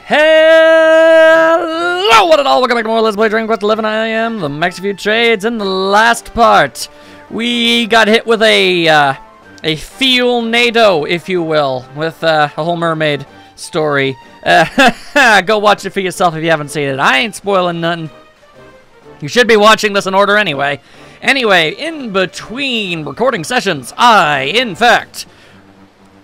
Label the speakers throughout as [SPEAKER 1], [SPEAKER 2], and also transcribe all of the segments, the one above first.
[SPEAKER 1] Hello, what it all? Welcome back to more Let's Play Dragon Quest XI. I am the Max View Trades. In the last part, we got hit with a Fuel-nado, if you will, with a whole mermaid story. Go watch it for yourself if you haven't seen it. I ain't spoiling nothing. You should be watching this in order anyway. Anyway, in between recording sessions, I, in fact,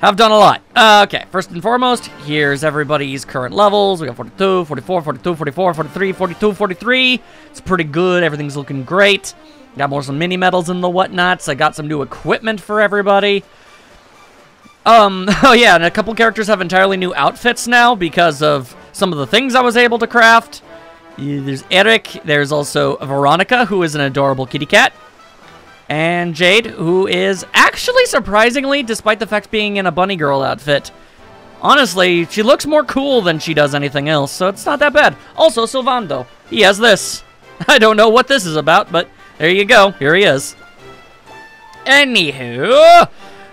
[SPEAKER 1] have done a lot. Okay, first and foremost, here's everybody's current levels. We got 42, 44, 42, 44, 43, 42, 43. It's pretty good. Everything's looking great. Got some mini medals and the whatnots. I got some new equipment for everybody. Oh yeah, and a couple characters have entirely new outfits now because of some of the things I was able to craft. There's Eric. There's also Veronica, who is an adorable kitty cat. And Jade, who is actually, surprisingly, despite the fact being in a bunny girl outfit, honestly, she looks more cool than she does anything else, so it's not that bad. Also, Sylvando, he has this. I don't know what this is about, but there you go. Here he is. Anywho,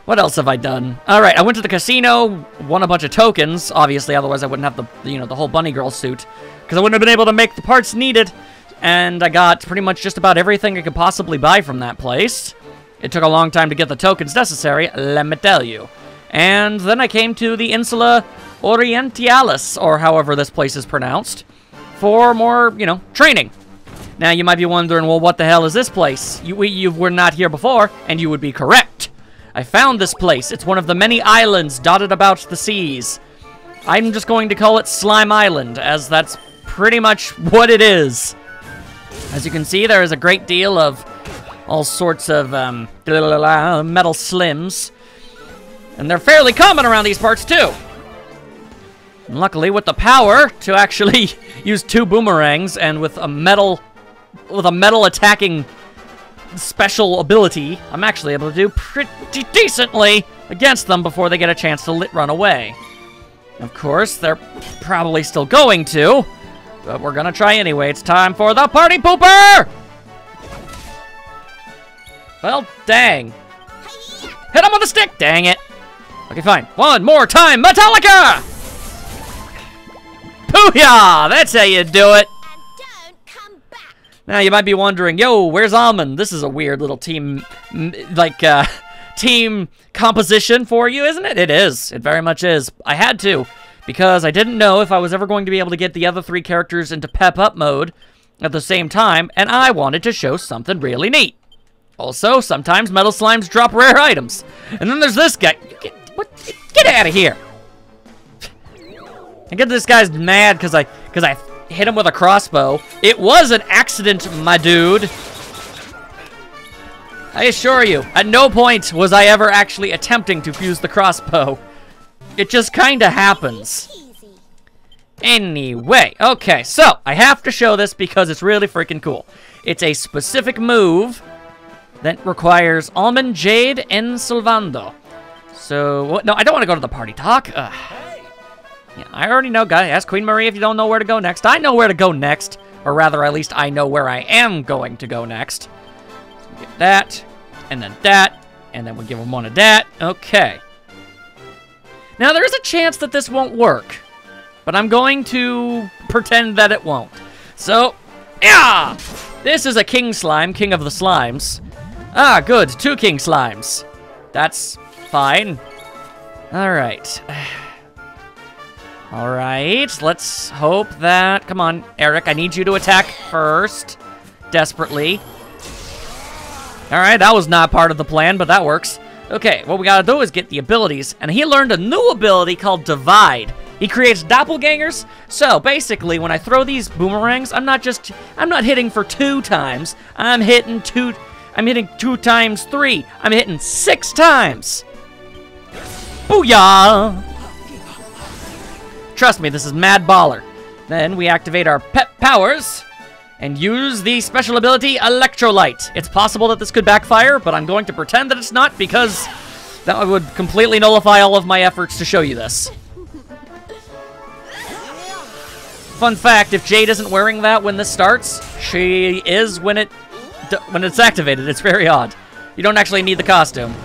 [SPEAKER 1] what else have I done? All right, I went to the casino, won a bunch of tokens, obviously, otherwise I wouldn't have the, the whole bunny girl suit, because I wouldn't have been able to make the parts needed. And I got pretty much just about everything I could possibly buy from that place. It took a long time to get the tokens necessary, let me tell you. And then I came to the Insula Orientalis, or however this place is pronounced, for more, training. Now, you might be wondering, well, what the hell is this place? You were not here before, and you would be correct. I found this place. It's one of the many islands dotted about the seas. I'm just going to call it Slime Island, as that's pretty much what it is. As you can see, there is a great deal of all sorts of metal slims. And they're fairly common around these parts, too. And luckily, with the power to actually use 2 boomerangs and with a metal attacking special ability, I'm actually able to do pretty decently against them before they get a chance to run away. Of course, they're probably still going to. But we're gonna try anyway. It's time for the party pooper! Well, dang. Hit him with a stick! Dang it. Okay, fine. One more time, Metallica! Booyah! That's how you do it.
[SPEAKER 2] And don't come back.
[SPEAKER 1] Now, you might be wondering, yo, where's Almond? This is a weird little team, team composition for you, isn't it? It is. It very much is. I had to, because I didn't know if I was ever going to be able to get the other 3 characters into Pep Up mode at the same time, and I wanted to show something really neat. Also, sometimes metal slimes drop rare items. And then there's this guy. Get out of here! I get this guy's mad because I hit him with a crossbow. It was an accident, my dude. I assure you, at no point was I ever actually attempting to fuse the crossbow. It just kinda happens. Anyway, okay, so I have to show this because it's really freaking cool. It's a specific move that requires Almond, Jade, and Sylvando. So, no, I don't want to go to the party talk. Yeah, I already know, guys. Ask Queen Marie if you don't know where to go next. I know where to go next. Or rather, at least I know where I am going to go next. So we get that, and then we give him one of that. Okay. Now, there is a chance that this won't work, but I'm going to pretend that it won't. So, yeah! This is a king slime, king of the slimes. Ah, good, 2 king slimes. That's fine. Alright. Alright, let's hope that... Come on, Eric, I need you to attack first. Desperately. Alright, that was not part of the plan, but that works. Okay, what we gotta do is get the abilities, and he learned a new ability called Divide. He creates doppelgangers, so basically when I throw these boomerangs, I'm not hitting for 2 times, I'm hitting 2 times 3, I'm hitting 6 times! Booyah! Trust me, this is mad baller. Then we activate our pet powers, and use the special ability, Electrolyte. It's possible that this could backfire, but I'm going to pretend that it's not because that would completely nullify all of my efforts to show you this. Fun fact, if Jade isn't wearing that when this starts, she is when it's activated. It's very odd. You don't actually need the costume.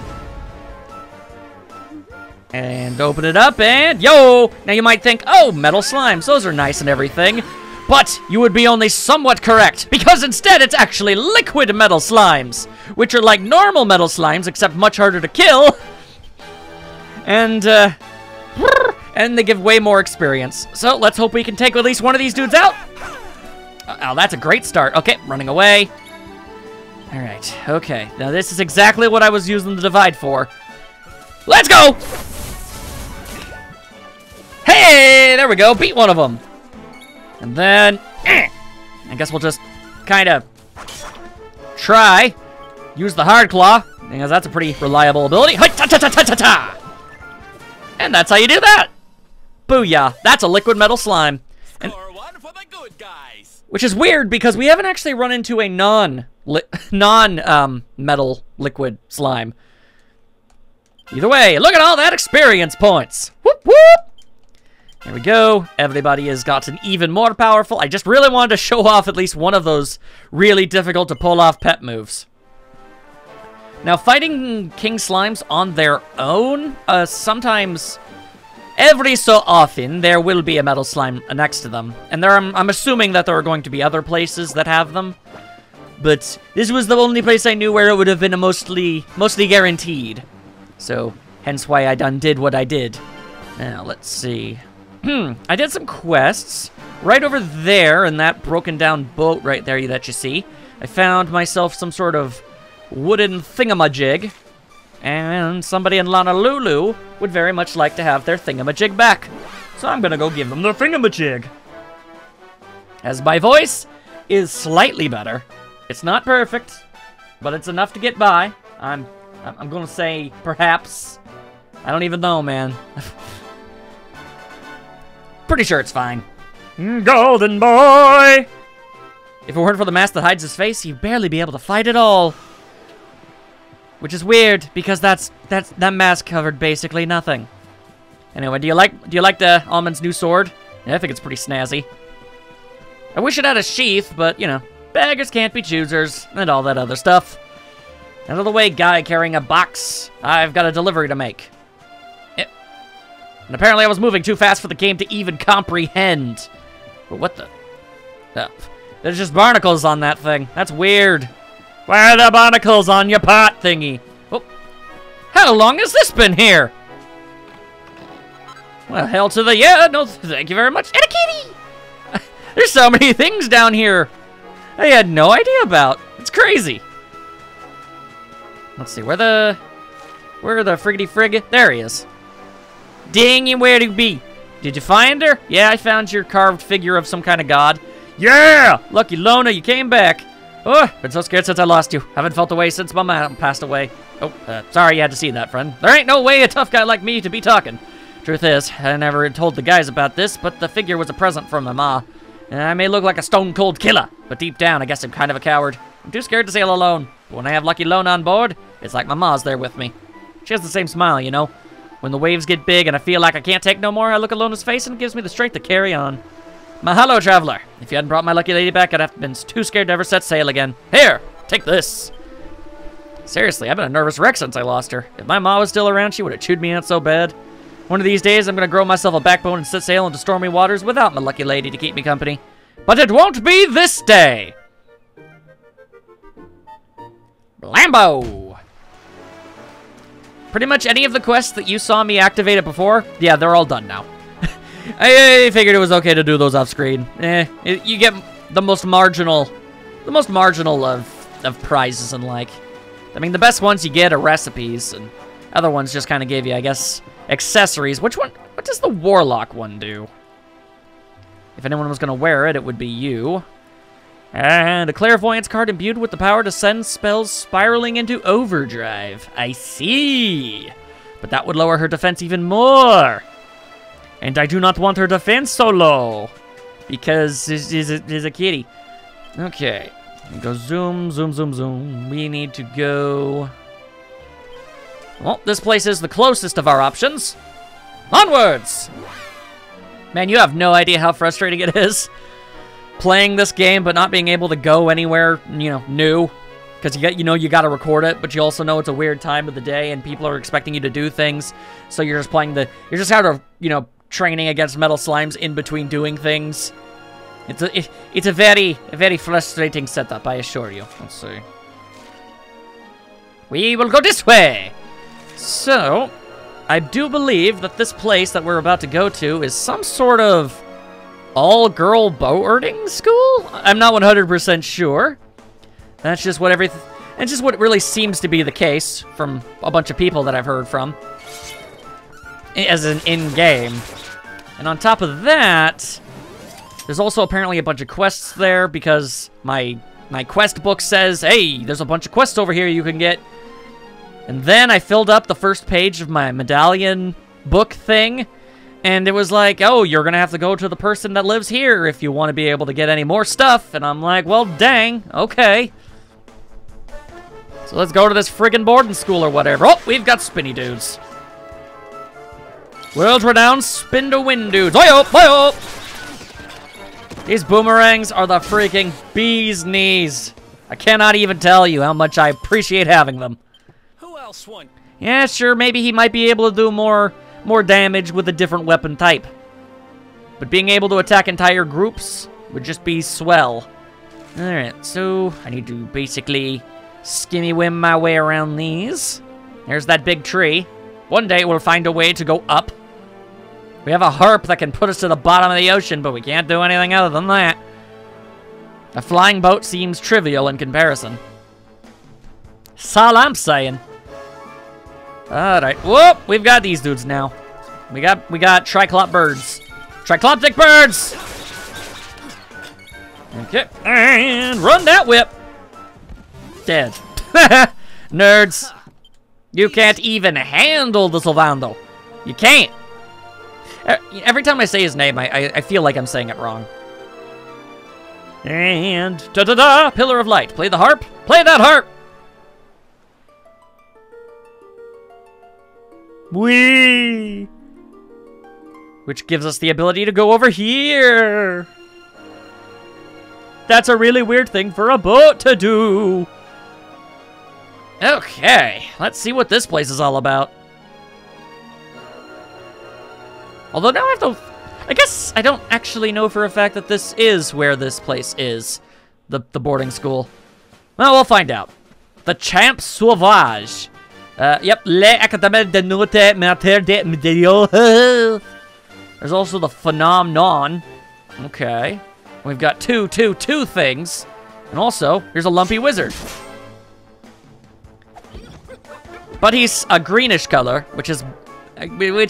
[SPEAKER 1] And open it up, and yo! Now you might think, oh, metal slimes, those are nice and everything. But you would be only somewhat correct, because instead it's actually liquid metal slimes, which are like normal metal slimes, except much harder to kill. And they give way more experience. So let's hope we can take at least one of these dudes out. Oh, that's a great start. Okay, running away. All right, okay. Now this is exactly what I was using the divide for. Let's go! Hey, there we go. Beat one of them. And then, I guess we'll just kind of try. Use the hard claw, because that's a pretty reliable ability. And that's how you do that. Booyah. That's a liquid metal slime. And,
[SPEAKER 3] one for the good guys.
[SPEAKER 1] which is weird, because we haven't actually run into a non-metal liquid slime. Either way, look at all that experience points. Whoop, whoop. There we go. Everybody has gotten even more powerful. I just really wanted to show off at least one of those really difficult to pull off pet moves. Now, fighting king slimes on their own, sometimes, every so often, there will be a metal slime next to them. And I'm assuming that there are going to be other places that have them. But this was the only place I knew where it would have been a mostly guaranteed. So, hence why I did what I did. Now, let's see. I did some quests. Right over there in that broken down boat right there that you see, I found myself some sort of wooden thingamajig. And somebody in Honolulu would very much like to have their thingamajig back. So I'm gonna go give them the thingamajig. As my voice is slightly better. It's not perfect, but it's enough to get by. I'm gonna say perhaps. I don't even know, man. Pretty sure it's fine. Golden boy! If it weren't for the mask that hides his face, he'd barely be able to fight at all. Which is weird, because that mask covered basically nothing. Anyway, do you like the Almond's new sword? Yeah, I think it's pretty snazzy. I wish it had a sheath, but, you know, beggars can't be choosers, and all that other stuff. Out of the way, guy carrying a box. I've got a delivery to make. And apparently I was moving too fast for the game to even comprehend. But what the? Oh, there's just barnacles on that thing. That's weird. Where are the barnacles on your pot thingy? Oh, how long has this been here? Well, hell to the yeah. No, thank you very much. And a kitty! There's so many things down here I had no idea about. It's crazy. Let's see, where the friggity frig? There he is. Dang you, where'd he be? Did you find her? Yeah, I found your carved figure of some kind of god. Yeah! Lucky Lona, you came back. Oh, been so scared since I lost you. Haven't felt away since my mom passed away. Oh, sorry you had to see that, friend. There ain't no way a tough guy like me to be talking. Truth is, I never told the guys about this, but the figure was a present from my ma. I may look like a stone-cold killer, but deep down, I guess I'm kind of a coward. I'm too scared to sail alone. But when I have Lucky Lona on board, it's like my ma's there with me. She has the same smile, you know. When the waves get big and I feel like I can't take no more, I look at Lona's face and it gives me the strength to carry on. Mahalo, traveler. If you hadn't brought my lucky lady back, I'd have been too scared to ever set sail again. Here, take this. Seriously, I've been a nervous wreck since I lost her. If my ma was still around, she would have chewed me out so bad. One of these days, I'm going to grow myself a backbone and set sail into stormy waters without my lucky lady to keep me company. But it won't be this day. Lambo. Pretty much any of the quests that you saw me activated before, yeah, they're all done now. I figured it was okay to do those off screen. You get the most marginal of prizes and like. I mean, the best ones you get are recipes, and other ones just kind of gave you, I guess, accessories. What does the Warlock one do? If anyone was going to wear it, it would be you. And a clairvoyance card imbued with the power to send spells spiraling into overdrive. I see. But that would lower her defense even more. And I do not want her defense so low. Because she's a kitty. Okay. Go zoom, zoom, zoom, zoom. We need to go... Well, this place is the closest of our options. Onwards! Man, you have no idea how frustrating it is playing this game but not being able to go anywhere, you know, new. Because you got to record it, but you also know it's a weird time of the day and people are expecting you to do things. So you're just playing you're just out of, training against metal slimes in between doing things. It's a very frustrating setup, I assure you. Let's see. We will go this way. So, I do believe that this place that we're about to go to is some sort of all-girl boating school? I'm not 100% sure. That's just what what really seems to be the case from a bunch of people that I've heard from. As an in-game. And on top of that, there's also apparently a bunch of quests there because my quest book says, hey, there's a bunch of quests over here you can get. And then I filled up the first page of my medallion book thing, and it was like, oh, you're gonna have to go to the person that lives here if you want to be able to get any more stuff. And I'm like, well, dang, okay. So let's go to this friggin' boarding school or whatever. Oh, we've got spinny dudes. World-renowned spin-to-win dudes. Oi-oh, oi-oh! These boomerangs are the freaking bee's knees. I cannot even tell you how much I appreciate having them.
[SPEAKER 3] Who else won?
[SPEAKER 1] Yeah, sure, maybe he might be able to do more damage with a different weapon type. But being able to attack entire groups would just be swell. Alright, so I need to basically skimmy-wim my way around these. There's that big tree. One day we'll find a way to go up. We have a harp that can put us to the bottom of the ocean, but we can't do anything other than that. A flying boat seems trivial in comparison. That's all I'm saying. Alright, whoop! We've got these dudes now. We got triclop birds. Tricloptic birds! Okay, and run that whip! Dead. Nerds. You can't even handle the Sylvando. You can't. Every time I say his name, I feel like I'm saying it wrong. And da-da-da, Pillar of Light. Play the harp. Play that harp. Whee! Which gives us the ability to go over here. That's a really weird thing for a boat to do. Okay, let's see what this place is all about. Although now I guess I don't actually know for a fact that this is where this place is. The boarding school. Well, we'll find out. The Champ Sauvage. Yep, l'Académie de Note Mater de Medio. There's also the Phenomenon. Okay. We've got two things. And also, here's a lumpy wizard. But he's a greenish color, which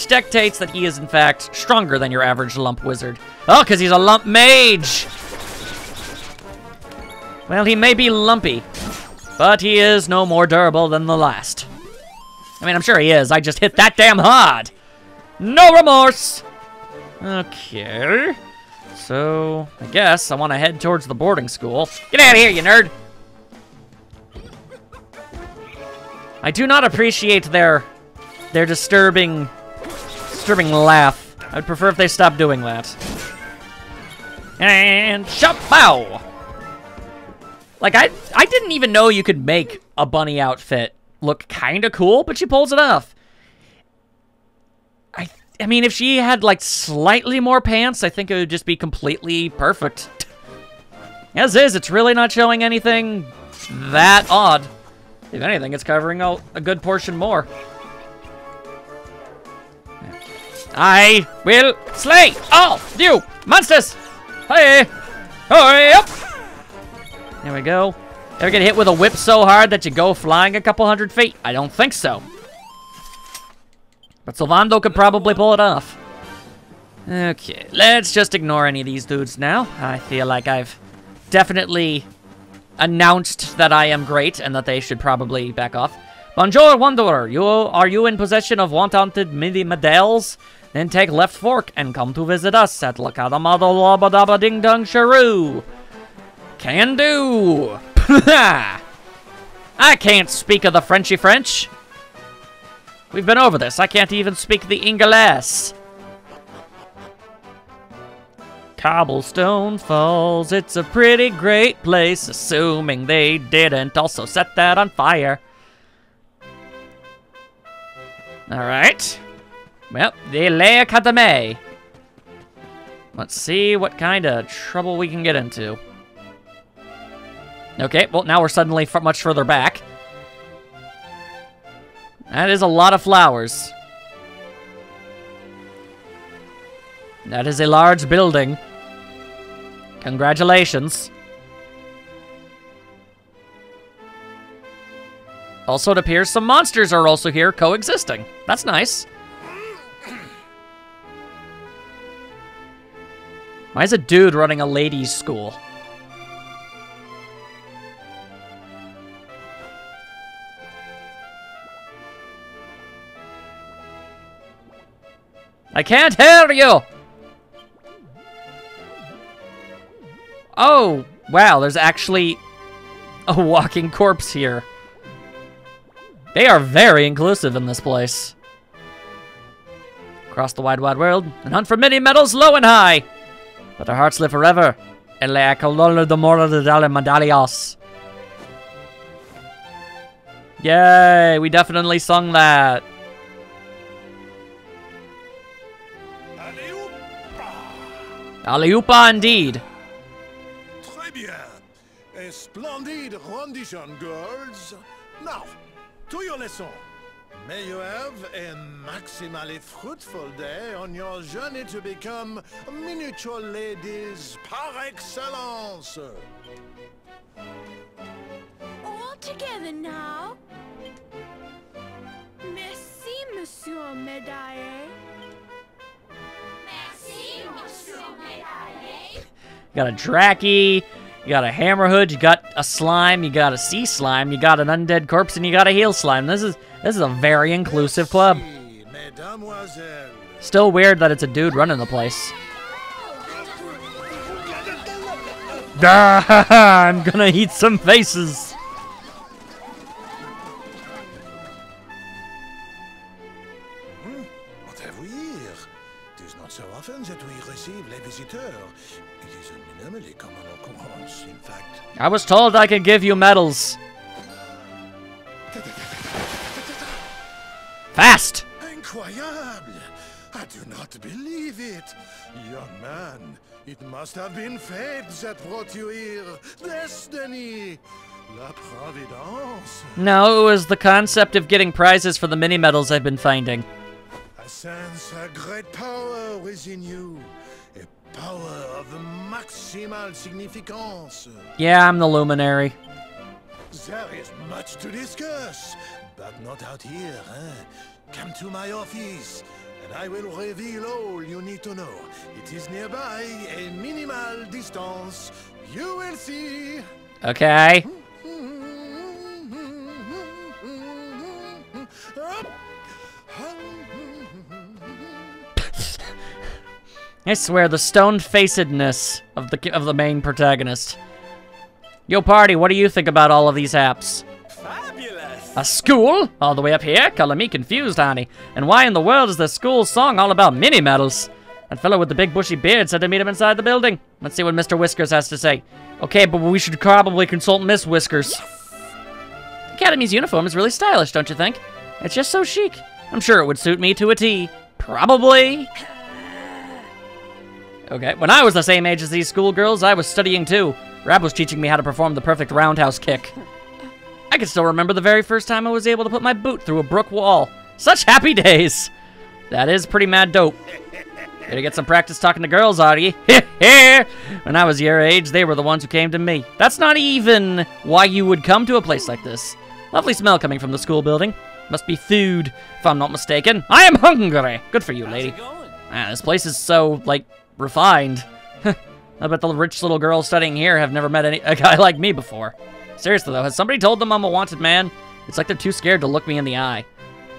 [SPEAKER 1] dictates that he is, in fact, stronger than your average lump wizard. Oh, because he's a lump mage! Well, he may be lumpy, but he is no more durable than the last. I mean, I'm sure he is. I just hit that damn hard! No remorse! Okay. So, I guess I want to head towards the boarding school. Get out of here, you nerd! I do not appreciate their disturbing laugh. I'd prefer if they stopped doing that. And shapow! Like, I didn't even know you could make a bunny outfit look kind of cool, but she pulls it off. I mean, if she had, like, slightly more pants, I think it would just be completely perfect. As is, it's really not showing anything that odd. If anything, it's covering a good portion more. I will slay all you monsters! Hey! Hurry up! There we go. Ever get hit with a whip so hard that you go flying a couple hundred feet? I don't think so. But Sylvando could probably pull it off. Okay, let's just ignore any of these dudes now. I feel like I've definitely announced that I am great and that they should probably back off. Bonjour, Wanderer. Are you in possession of wanted midi medals? Then take left fork and come to visit us at Lakadamada Ding Dong Sharu. Can do. I can't speak of the Frenchy French. We've been over this. I can't even speak the English. Cobblestone Falls, it's a pretty great place, assuming they didn't also set that on fire. Alright. Well, the Le Académie. Let's see what kind of trouble we can get into. Okay, well, now we're suddenly much further back. That is a lot of flowers. That is a large building. Congratulations. Also, it appears some monsters are also here coexisting. That's nice. Why is a dude running a ladies' school? I can't hear you! Oh, wow, there's actually a walking corpse here. They are very inclusive in this place. Across the wide, wide world, and hunt for mini medals low and high. But our hearts live forever. En la color de mora de dale medallas. Yay, we definitely sung that. Alley-oopa indeed.
[SPEAKER 4] Très bien. A splendid rendition, girls. Now, to your lesson. May you have a maximally fruitful day on your journey to become miniature ladies par excellence.
[SPEAKER 2] All together now. Merci, Monsieur Médaille. Merci, Monsieur Médaille.
[SPEAKER 1] You got a Draki, you got a Hammerhood, you got a slime, you got a sea slime, you got an undead corpse, and you got a heel slime. This is a very inclusive club. Still weird that it's a dude running the place. I'm gonna eat some faces.
[SPEAKER 4] What have we here? It is not so often that we receive les visiteurs. It is a minimally common occurrence, in fact.
[SPEAKER 1] I was told I could give you medals. Fast!
[SPEAKER 4] Incroyable! I do not believe it! Young man, it must have been fate that brought you here. Destiny! La Providence!
[SPEAKER 1] No, it was the concept of getting prizes for the mini medals I've been finding.
[SPEAKER 4] I sense a great power within you. A power of maximal significance.
[SPEAKER 1] Yeah, I'm the luminary.
[SPEAKER 4] There is much to discuss, but not out here, eh? Come to my office, and I will reveal all you need to know. It is nearby, a minimal distance. You will see.
[SPEAKER 1] Okay. I swear, the stone-facedness of the main protagonist. Yo, party, what do you think about all of these apps?
[SPEAKER 3] Fabulous!
[SPEAKER 1] A school? All the way up here? Color me confused, honey. And why in the world is the school song all about mini medals? That fellow with the big bushy beard said to meet him inside the building. Let's see what Mr. Whiskers has to say. Okay, but we should probably consult Miss Whiskers. The Academy's uniform is really stylish, don't you think? It's just so chic. I'm sure it would suit me to a T. Probably. Okay, when I was the same age as these schoolgirls, I was studying too. Rab was teaching me how to perform the perfect roundhouse kick. I can still remember the very first time I was able to put my boot through a brick wall. Such happy days! That is pretty mad dope. Gonna get some practice talking to girls, are you? When I was your age, they were the ones who came to me. That's not even why you would come to a place like this. Lovely smell coming from the school building. Must be food, if I'm not mistaken. I am hungry! Good for you, lady.
[SPEAKER 3] How's it going?
[SPEAKER 1] Ah, this place is so, like, refined. I bet the rich little girls studying here have never met a guy like me before. Seriously though, has somebody told them I'm a wanted man? It's like they're too scared to look me in the eye.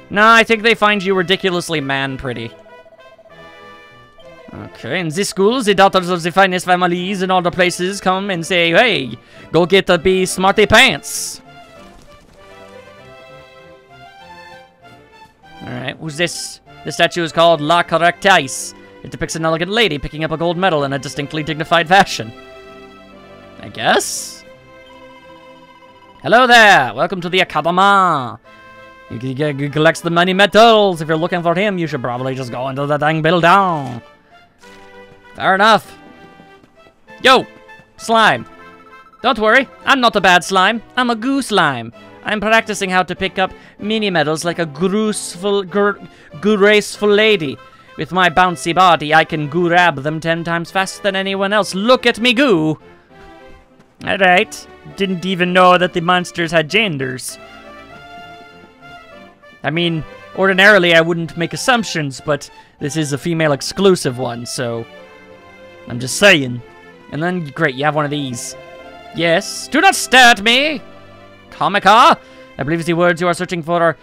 [SPEAKER 1] Nah, I think they find you ridiculously man-pretty. Okay, in this school, the daughters of the finest families in all the places come and say, hey, go get the be smarty pants. Alright, who's this? This statue is called La Correctrice. It depicts an elegant lady picking up a gold medal in a distinctly dignified fashion. I guess? Hello there! Welcome to the Academy! He collects the many medals. If you're looking for him, you should probably just go into the dang building. Fair enough. Yo! Slime. Don't worry, I'm not a bad slime. I'm a goo slime. I'm practicing how to pick up mini medals like a graceful lady. With my bouncy body, I can grab them 10 times faster than anyone else. Look at me goo! Alright. Didn't even know that the monsters had genders. I mean, ordinarily I wouldn't make assumptions, but this is a female exclusive one, so I'm just saying. And then, great, you have one of these. Yes, do not stare at me! Comica? I believe the words you are searching for are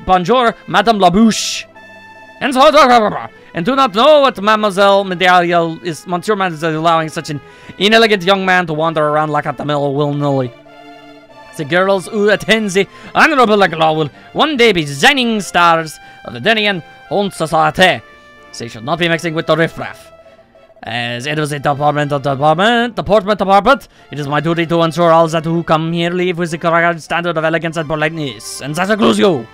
[SPEAKER 1] Bonjour, Madame Labouche. And do not know what Mademoiselle Medaliel is, Monsieur Mademoiselle, allowing such an inelegant young man to wander around like at the mill willy-nilly. The girls who attend the honorable law will one day be shining stars of the Denian Home Society. They should not be mixing with the riffraff. As it is a department, it is my duty to ensure all that who come here leave with the correct standard of elegance and politeness. And that includes you.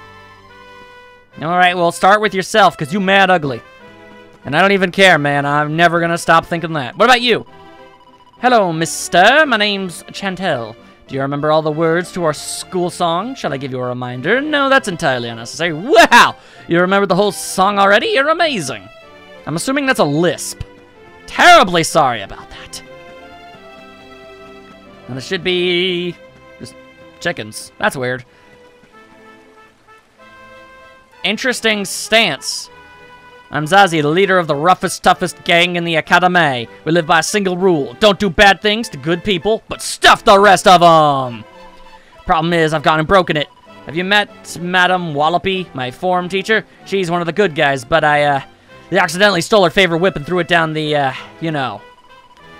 [SPEAKER 1] Alright, well, start with yourself, because you mad ugly. And I don't even care, man. I'm never gonna stop thinking that. What about you? Hello, mister. My name's Chantel. Do you remember all the words to our school song? Shall I give you a reminder? No, that's entirely unnecessary. Wow! You remember the whole song already? You're amazing. I'm assuming that's a lisp. Terribly sorry about that. And it should be just chickens. That's weird. Interesting stance. I'm Zazie, the leader of the roughest, toughest gang in the Academy. We live by a single rule. Don't do bad things to good people, but stuff the rest of them. Problem is, I've gone and broken it. Have you met Madame Wallopy, my form teacher? She's one of the good guys, but I accidentally stole her favorite whip and threw it down the, you know.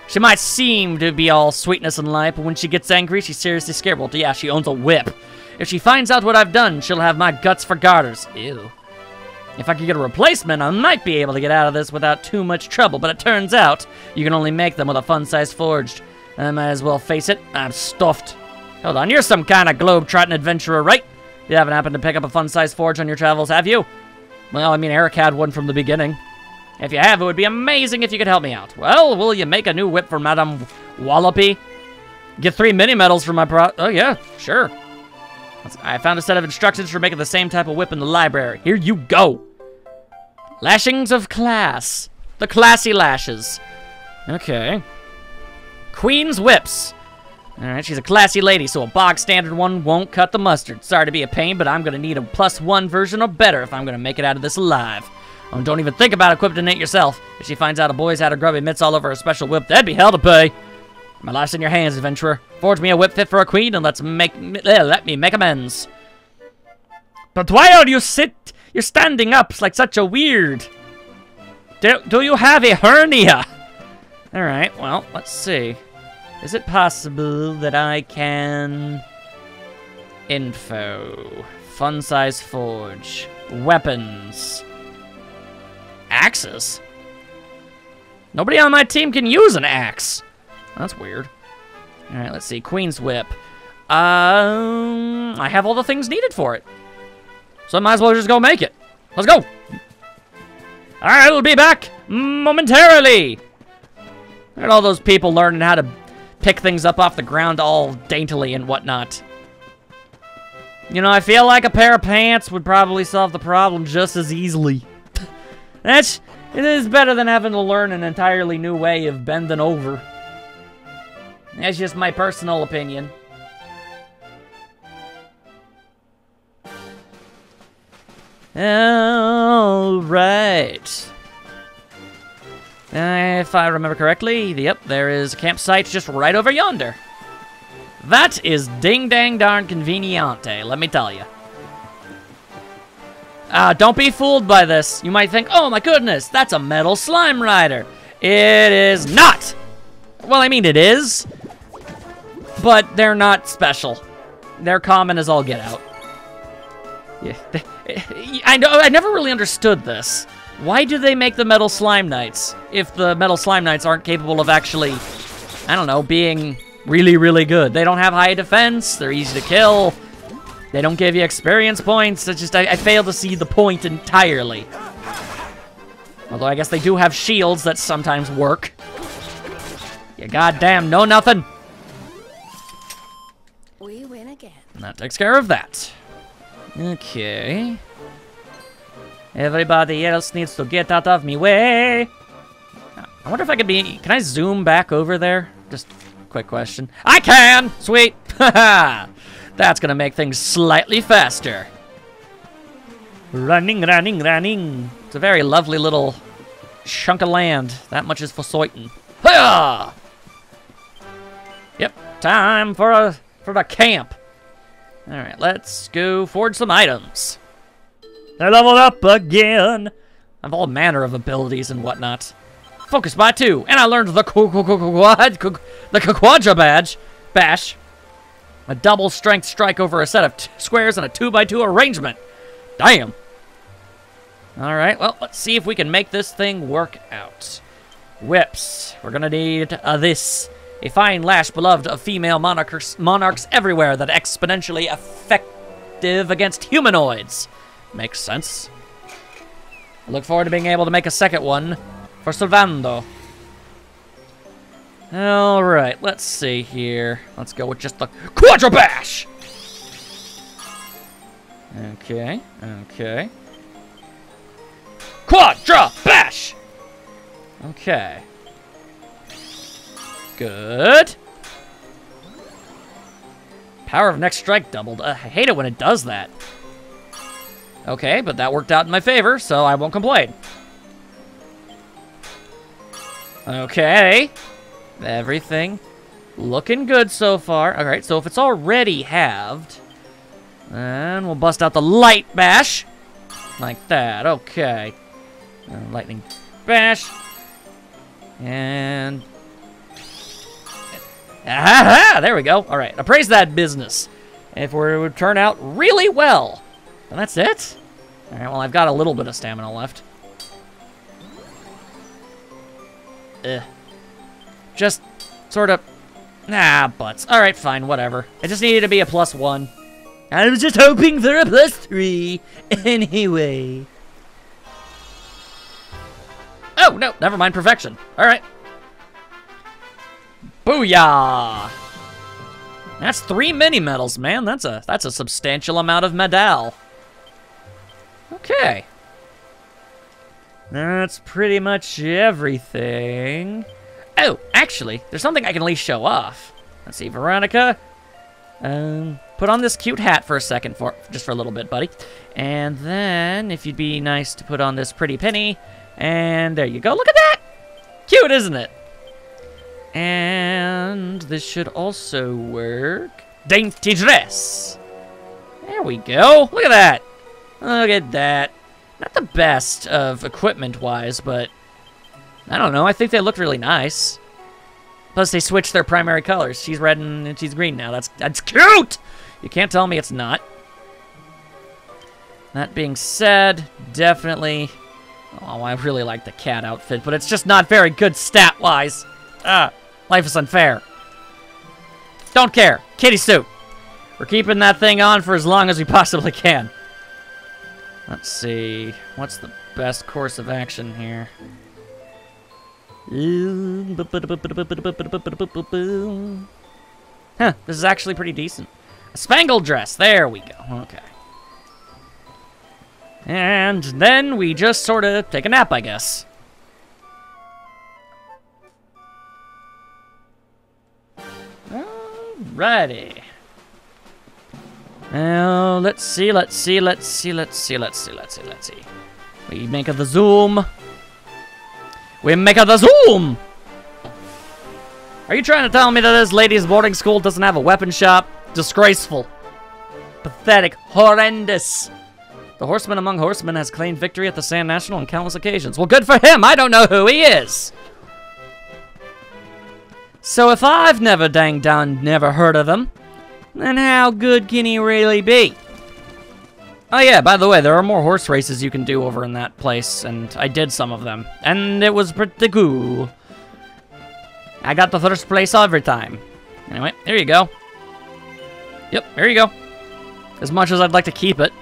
[SPEAKER 1] She might seem to be all sweetness and light, but when she gets angry, she's seriously scared. Well, yeah, she owns a whip. If she finds out what I've done, she'll have my guts for garters. Ew. If I could get a replacement, I might be able to get out of this without too much trouble, but it turns out you can only make them with a fun-size forged. I might as well face it, I'm stuffed. Hold on, you're some kind of globe-trotting adventurer, right? You haven't happened to pick up a fun-size forge on your travels, have you? Well, I mean, Eric had one from the beginning. If you have, it would be amazing if you could help me out. Well, will you make a new whip for Madame Wallopy? Get 3 mini-medals for my oh, yeah, sure. I found a set of instructions for making the same type of whip in the library. Here you go. Lashings of class. The classy lashes. Okay. Queen's whips. Alright, she's a classy lady, so a bog standard one won't cut the mustard. Sorry to be a pain, but I'm gonna need a +1 version or better if I'm gonna make it out of this alive. Oh, don't even think about equipping it yourself. If she finds out a boy's had her grubby mitts all over a special whip, that'd be hell to pay. My life's in your hands, adventurer. Forge me a whip fit for a queen and let me make amends. But why are you you're standing up like such a weird. Do you have a hernia? Alright, well, let's see. Is it possible that I can... Info. Fun size forge. Weapons. Axes? Nobody on my team can use an axe. That's weird. Alright, let's see. Queen's whip. I have all the things needed for it. So I might as well just go make it. Let's go! I'll be back momentarily! Look at all those people learning how to pick things up off the ground all daintily and whatnot. You know, I feel like a pair of pants would probably solve the problem just as easily. It is better than having to learn an entirely new way of bending over. That's just my personal opinion. Alright. If I remember correctly, yep, there is a campsite just right over yonder. That is ding-dang-darn conveniente, let me tell you. Don't be fooled by this. You might think, oh my goodness, that's a metal slime rider. It is not! Well, I mean, it is. But they're not special. They're common as all get out. Yeah, I know. I never really understood this. Why do they make the Metal Slime Knights if the Metal Slime Knights aren't capable of actually, I don't know, being really, really good? They don't have high defense, they're easy to kill, they don't give you experience points. It's just, I fail to see the point entirely. Although I guess they do have shields that sometimes work. You goddamn know nothing.
[SPEAKER 2] We win again.
[SPEAKER 1] And that takes care of that. Okay. Everybody else needs to get out of me way. I wonder if I could be... Can I zoom back over there? Just quick question. I can! Sweet! Haha! That's gonna make things slightly faster. Running, running, running. It's a very lovely little chunk of land. That much is for certain. Hiya! Yep, time for the camp. All right, let's go forge some items. I leveled up again. I have all manner of abilities and whatnot. Focus by 2, and I learned the Quadra Bash. A double strength strike over a set of squares and a 2x2 arrangement. Damn. All right, well, let's see if we can make this thing work out. Whips. We're gonna need this. A fine lash beloved of female monarchs everywhere that exponentially effective against humanoids. Makes sense. I look forward to being able to make a second one for Sylvando. Alright, let's see here. Let's go with just the Quadra Bash! Okay, okay. Quadra Bash! Okay. Good. Power of next strike doubled. I hate it when it does that. Okay, but that worked out in my favor, so I won't complain. Okay. Everything looking good so far. Alright, so if it's already halved, then we'll bust out the Light Bash. Like that, okay. Lightning Bash. And... Aha! There we go. Alright, appraise that business. If it would turn out really well. And that's it? Alright, well, I've got a little bit of stamina left. Just sort of... Nah, butts. Alright, fine, whatever. It just needed to be a +1. I was just hoping for a +3. Anyway. Oh, no, never mind, perfection. Alright. Booyah! That's 3 mini medals, man. That's a substantial amount of medal. Okay. That's pretty much everything. Oh, actually, there's something I can at least show off. Let's see, Veronica. Put on this cute hat for a second, just for a little bit, buddy. And then, if you'd be nice to put on this pretty penny. And there you go. Look at that! Cute, isn't it? And this should also work. Dainty dress. There we go. Look at that. Look at that. Not the best of equipment-wise, but I don't know. I think they look really nice. Plus, they switched their primary colors. She's red and she's green now. That's cute! You can't tell me it's not. That being said, definitely... Oh, I really like the cat outfit, but it's just not very good stat-wise. Life is unfair. Don't care. Kitty suit. We're keeping that thing on for as long as we possibly can. Let's see. What's the best course of action here? Huh, this is actually pretty decent. A spangled dress. There we go. Okay. And then we just sort of take a nap, I guess. Alrighty. Now, let's see. We make the zoom. We make the zoom! Are you trying to tell me that this ladies' boarding school doesn't have a weapon shop? Disgraceful. Pathetic. Horrendous. The horseman among horsemen has claimed victory at the Sand National on countless occasions. Well, good for him. I don't know who he is. So if I've never never heard of him, then how good can he really be? Oh yeah, by the way, there are more horse races you can do over in that place, and I did some of them. And it was pretty cool. I got the first place every time. Anyway, there you go. Yep, there you go. As much as I'd like to keep it.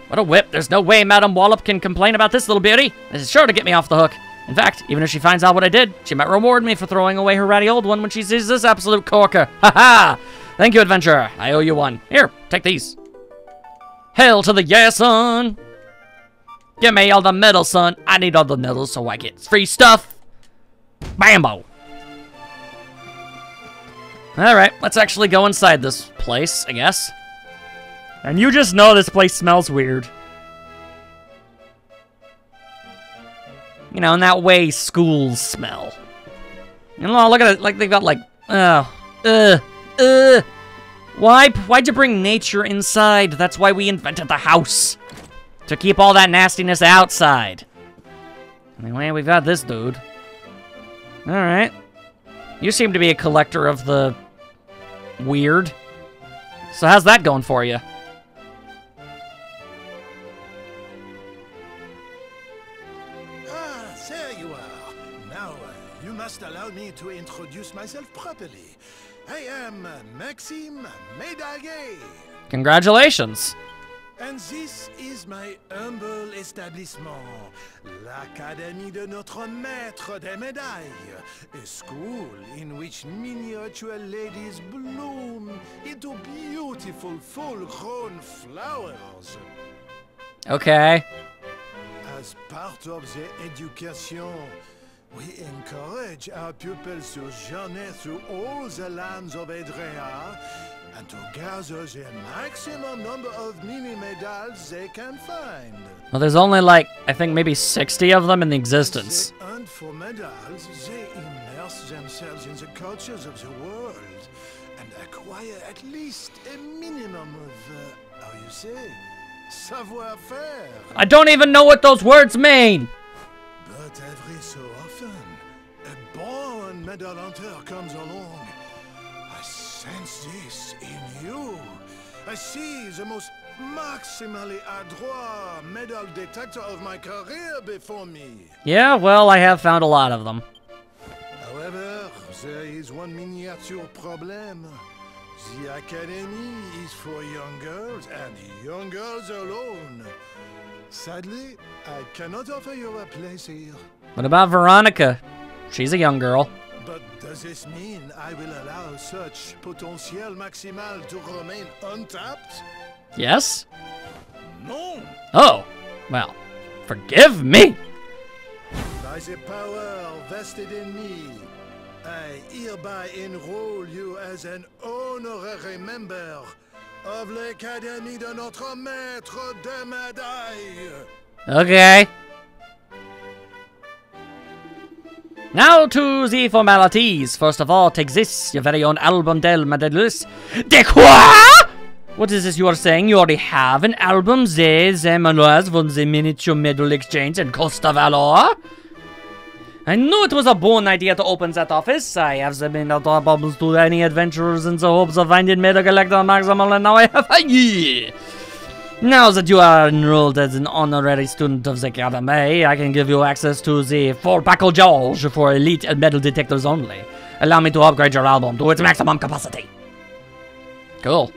[SPEAKER 1] What a whip. There's no way Madame Wallop can complain about this little beauty. This is sure to get me off the hook. In fact, even if she finds out what I did, she might reward me for throwing away her ratty old one when she sees this absolute corker. Ha-ha! Thank you, adventurer. I owe you one. Here, take these. Hail to the yeah, son. Give me all the medals, son. I need all the medals so I get free stuff. Bambo. Alright, let's actually go inside this place, I guess. And you just know this place smells weird. You know, in that way schools smell. You know, look at it, like they got like, Why'd you bring nature inside? That's why we invented the house. To keep all that nastiness outside. Anyway, we've got this dude. Alright. You seem to be a collector of the weird. So how's that going for you?
[SPEAKER 4] Ah, there you are. Now, you must allow me to introduce myself properly. I am Maxime Médaillé.
[SPEAKER 1] Congratulations.
[SPEAKER 4] And this is my humble establishment, l'Académie de Notre Maître des Médailles, a school in which miniature ladies bloom into beautiful full-grown flowers.
[SPEAKER 1] Okay.
[SPEAKER 4] As part of the education, we encourage our pupils to journey through all the lands of Edrea and to gather the maximum number of mini medals they can find.
[SPEAKER 1] Well, there's only like, I think maybe 60 of them in existence.
[SPEAKER 4] They hunt for medals, they immerse themselves in the cultures of the world and acquire at least a minimum of, how you say, savoir-faire.
[SPEAKER 1] I don't even know what those words mean.
[SPEAKER 4] But every so often, a born medal hunter comes along. I sense this in you. I see the most maximally adroit medal detector of my career before me.
[SPEAKER 1] Yeah, well, I have found a lot of them.
[SPEAKER 4] However, there is one miniature problem. The Academy is for young girls and young girls alone. Sadly, I cannot offer you a place here.
[SPEAKER 1] What about Veronica? She's a young girl.
[SPEAKER 4] But does this mean I will allow such potential maximal to remain untapped?
[SPEAKER 1] Yes?
[SPEAKER 4] No!
[SPEAKER 1] Oh, well, forgive me.
[SPEAKER 4] By the power vested in me, I hereby enroll you as an honorary member of l'Académie de Notre Maître des Médailles.
[SPEAKER 1] Okay. Now to the formalities. First of all, take this, your very own album del medalles. De quoi? What is this you are saying? You already have an album, the manuals from the miniature medal exchange and Costa Valor? I knew it was a born idea to open that office. I have submitted albums to any adventurers in the hopes of finding medal collector maximal, and now I have a year. Now that you are enrolled as an honorary student of the Academy, I can give you access to the four-pack of George for elite and metal detectors only. Allow me to upgrade your album to its maximum capacity. Cool.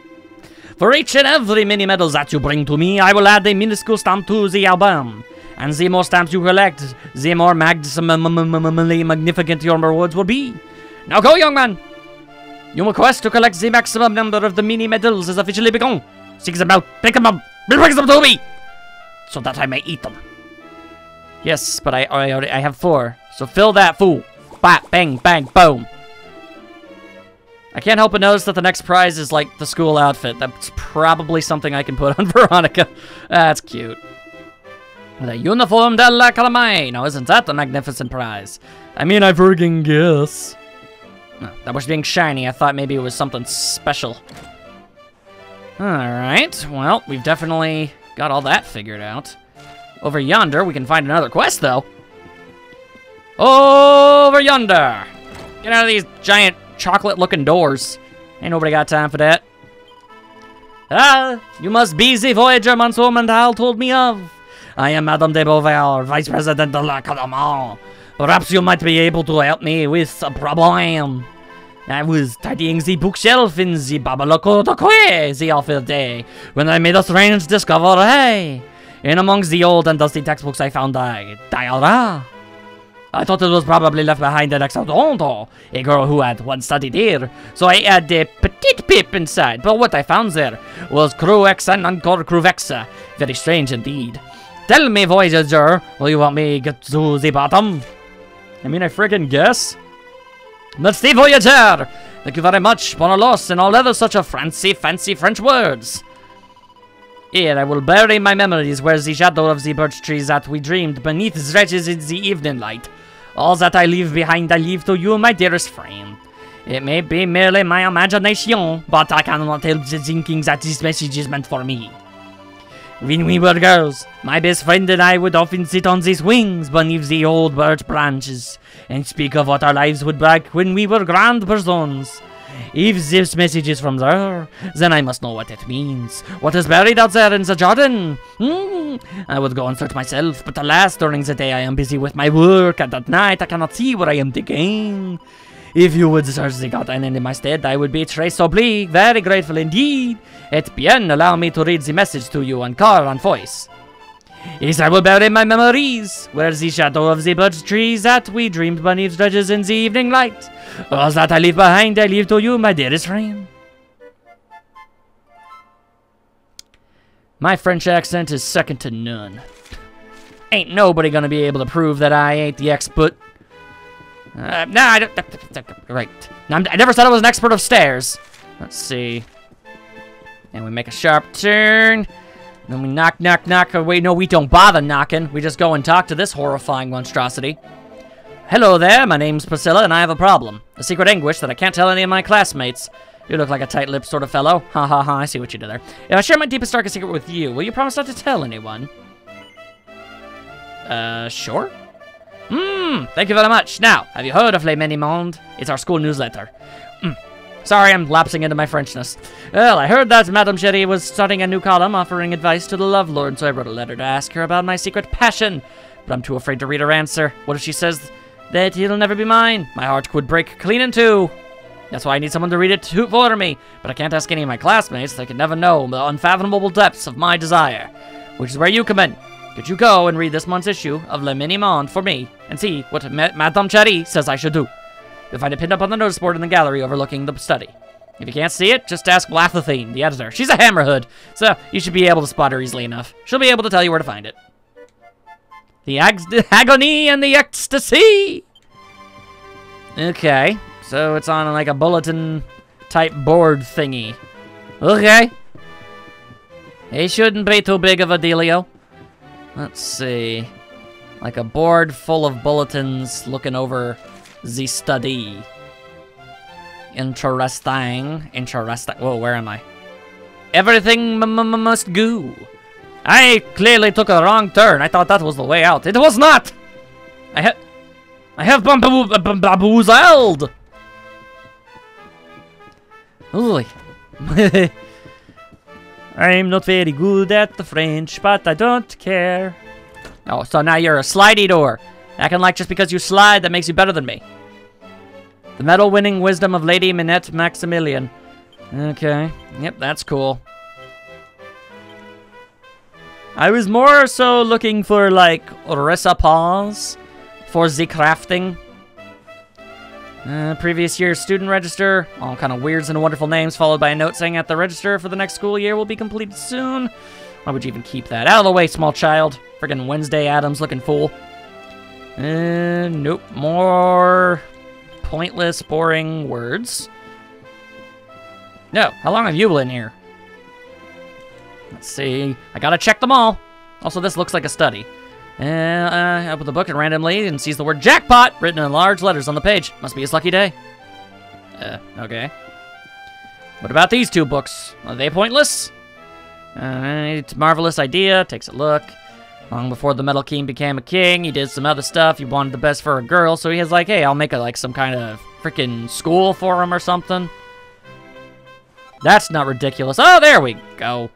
[SPEAKER 1] For each and every mini medals that you bring to me, I will add a minuscule stamp to the album. And the more stamps you collect, the more maximally magnificent your rewards will be. Now go, young man! Your quest to collect the maximum number of the mini medals is officially begun. Seek them out, pick them up, bring them to me! So that I may eat them. Yes, but I have 4, so fill that fool. Bap, bang, bang, boom. I can't help but notice that the next prize is like the school outfit. That's probably something I can put on Veronica. That's cute. The Uniform de l'Académie. Now, isn't that the magnificent prize? I mean, I friggin' guess. Oh, that was being shiny. I thought maybe it was something special. Alright, well, we've definitely got all that figured out. Over yonder, we can find another quest, though. Over yonder! Get out of these giant chocolate-looking doors. Ain't nobody got time for that. Ah, you must be the Voyager Monsieur Mandal told me of. I am Madame de Beauvoir, Vice President of l'Académie. Perhaps you might be able to help me with a problem. I was tidying the bookshelf in the Babaloco de Quay the awful day when I made a strange discovery. In amongst the old and dusty textbooks I found a diary. I thought it was probably left behind at Exodondo, a girl who had once studied here, so I had a petite pip inside, but what I found there was Cruex and Encore Cruvexa. Very strange indeed. Tell me, Voyager, will you want me get to the bottom? I mean, I friggin' guess. That's the Voyager! Thank you very much, bon loss, and all other such a fancy French words. Here, I will bury my memories where the shadow of the birch trees that we dreamed beneath stretches in the evening light. All that I leave behind, I leave to you, my dearest friend. It may be merely my imagination, but I cannot help thinking that this message is meant for me. When we were girls, my best friend and I would often sit on these wings beneath the old birch branches and speak of what our lives would be like when we were grand persons. If this message is from there, then I must know what it means. What is buried out there in the garden? I would go and search myself, but alas, during the day I am busy with my work, and at night I cannot see what I am digging. If you would search the garden in my stead, I would be très oblique, very grateful indeed. Et bien, allow me to read the message to you en cor en voice. Yes, I will bury my memories, where the shadow of the birch trees that we dreamed beneath stretches in the evening light. All that I leave behind, I leave to you, my dearest friend. My French accent is second to none. Ain't nobody gonna be able to prove that I ain't the expert. Nah, I don't. Right. I never said I was an expert of stairs. Let's see. And we make a sharp turn. Then we knock, knock, knock. Wait, no, we don't bother knocking. We just go and talk to this horrifying monstrosity. Hello there, my name's Priscilla, and I have a problem. A secret anguish that I can't tell any of my classmates. You look like a tight-lipped sort of fellow. Ha ha ha, I see what you did there. If I share my deepest, darkest secret with you, will you promise not to tell anyone? Sure? Thank you very much. Now, have you heard of Le Minimonde? It's our school newsletter. Sorry, I'm lapsing into my Frenchness. Well, I heard that Madame Cherie was starting a new column offering advice to the Lovelord, so I wrote a letter to ask her about my secret passion. But I'm too afraid to read her answer. What if she says that he'll never be mine? My heart could break clean in two. That's why I need someone to read it for me. But I can't ask any of my classmates. They could never know the unfathomable depths of my desire. Which is where you come in. Could you go and read this month's issue of Le Minimonde for me and see what Madame Cherie says I should do? You'll find it pinned up on the notice board in the gallery overlooking the study. If you can't see it, just ask Lathethene, the editor. She's a hammerhood, so you should be able to spot her easily enough. She'll be able to tell you where to find it. The agony and the ecstasy! Okay, so it's on like a bulletin-type board thingy. Okay. It shouldn't be too big of a dealio. Let's see. Like a board full of bulletins looking over the study. Interesting. Interesting. Whoa, where am I? Everything must go. I clearly took a wrong turn. I thought that was the way out. It was not! I have bamboozled! Ooh. I'm not very good at the French, but I don't care. Oh, so now you're a slidey door. Acting like just because you slide, that makes you better than me. The medal-winning wisdom of Lady Minette Maximilian. Okay. Yep, that's cool. I was more so looking for, like, recipes for the crafting. Previous year's student register. All kind of weirds and wonderful names, followed by a note saying that the register for the next school year will be completed soon. Why would you even keep that? Out of the way, small child. Friggin' Wednesday Addams looking fool. Nope. More pointless, boring words. No. How long have you been here? Let's see. I gotta check them all. Also, this looks like a study. I open the book and randomly and sees the word jackpot written in large letters on the page. Must be his lucky day. Okay. What about these two books? Are they pointless? It's a marvelous idea. Takes a look. Long before the Metal King became a king, he did some other stuff. He wanted the best for a girl, so he was like, hey, I'll make like some kind of freaking school for him or something. That's not ridiculous. Oh, there we go.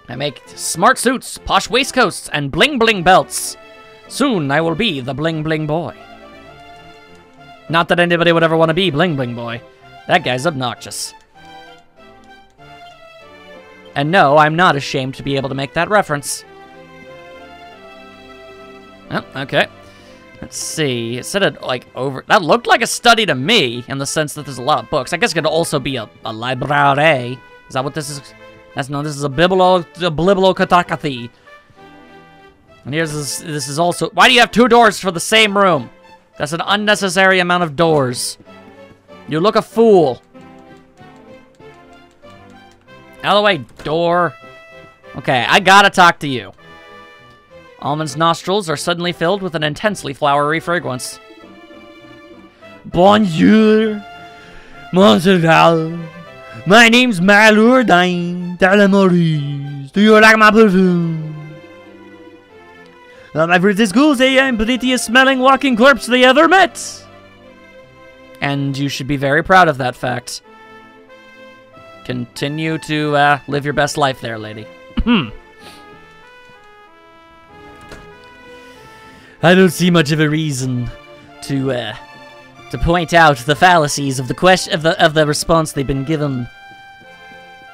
[SPEAKER 1] I make smart suits, posh waistcoats, and bling-bling belts. Soon I will be the bling-bling boy. Not that anybody would ever want to be bling-bling boy. That guy's obnoxious. And no, I'm not ashamed to be able to make that reference. Oh, okay. Let's see. It said it, like, over... That looked like a study to me, in the sense that there's a lot of books. I guess it could also be a library. Is that what this is? That's no, this is a bibliocatacathy. And here's this is also... Why do you have 2 doors for the same room? That's an unnecessary amount of doors. You look a fool. Out of the way, door. Okay, I gotta talk to you. Almond's nostrils are suddenly filled with an intensely flowery fragrance. Bonjour, Montreal. My name's Malurdine Talamoris. Do you like my perfume? I've heard the school say I'm prettiest smelling walking corpse they ever met. And you should be very proud of that fact. Continue to live your best life there, lady. I don't see much of a reason to point out the fallacies of the question of the response they've been given.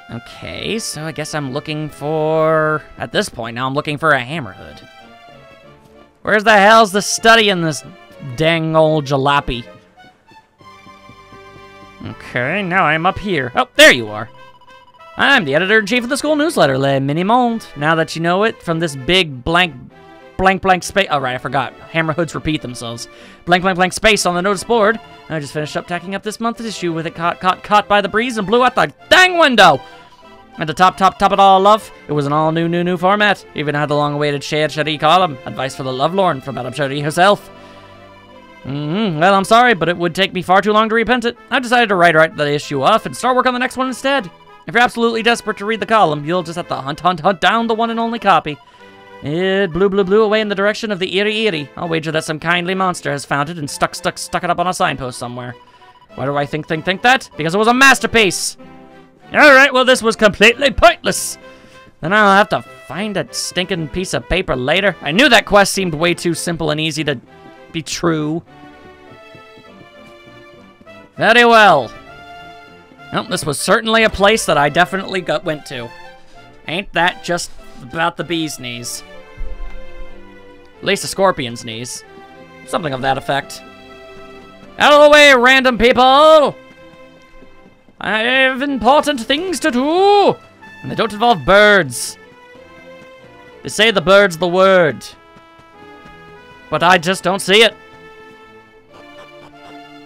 [SPEAKER 1] Okay, so I guess I'm looking for... At this point now, I'm looking for a hammerhood. Where's the hell's the study in this dang old jalopy? Okay, now I'm up here. Oh, there you are. I'm the editor-in-chief of the school newsletter, Le Mini-Monde. Now that you know it, from this big blank space... Oh, right, I forgot. Hammerhoods repeat themselves. Blank space on the notice board. I just finished up tacking up this month's issue with it caught by the breeze and blew out the dang window. And to top it all off, it was an all new format. Even had the long-awaited Shade Cherie column. Advice for the Lovelorn from Madame Cherie herself. Well, I'm sorry, but it would take me far too long to reprint it. I decided to write the issue off and start work on the next one instead. If you're absolutely desperate to read the column, you'll just have to hunt down the one and only copy. It blew away in the direction of the Erie. I'll wager that some kindly monster has found it and stuck it up on a signpost somewhere. Why do I think that? Because it was a masterpiece! Alright, well this was completely pointless! Then I'll have to find a stinking piece of paper later. I knew that quest seemed way too simple and easy to be true. Very well. Well, this was certainly a place that I definitely went to. Ain't that just about the bee's knees? At least a scorpion's knees. Something of that effect. Out of the way, random people! I have important things to do! And they don't involve birds. They say the bird's the word. But I just don't see it.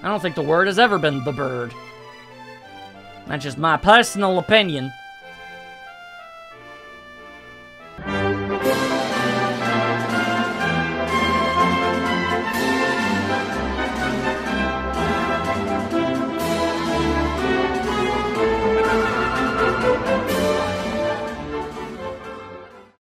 [SPEAKER 1] I don't think the word has ever been the bird. That's just my personal opinion.